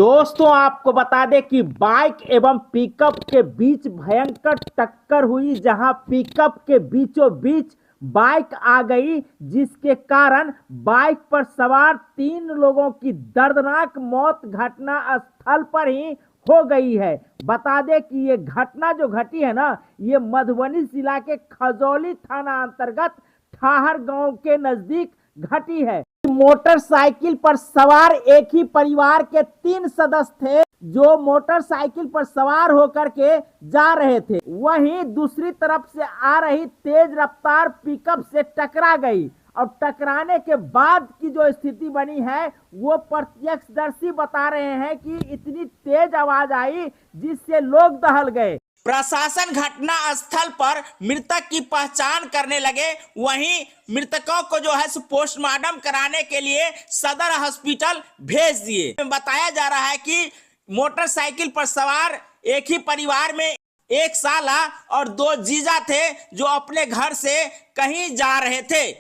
दोस्तों आपको बता दें कि बाइक एवं पिकअप के बीच भयंकर टक्कर हुई, जहां पिकअप के बीचों बीच बाइक आ गई, जिसके कारण बाइक पर सवार 3 लोगों की दर्दनाक मौत घटना स्थल पर ही हो गई है। बता दें कि ये घटना जो घटी है ना, ये मधुबनी जिला के खजौली थाना अंतर्गत ठाहर गांव के नजदीक घटी है। मोटरसाइकिल पर सवार एक ही परिवार के 3 सदस्य थे, जो मोटरसाइकिल पर सवार होकर के जा रहे थे। वहीं दूसरी तरफ से आ रही तेज रफ्तार पिकअप से टकरा गई और टकराने के बाद की जो स्थिति बनी है वो प्रत्यक्षदर्शी बता रहे हैं कि इतनी तेज आवाज आई जिससे लोग दहल गए। प्रशासन घटना स्थल पर मृतक की पहचान करने लगे। वहीं मृतकों को जो है पोस्टमार्टम कराने के लिए सदर हॉस्पिटल भेज दिए। बताया जा रहा है कि मोटरसाइकिल पर सवार एक ही परिवार में एक साला और 2 जीजा थे, जो अपने घर से कहीं जा रहे थे।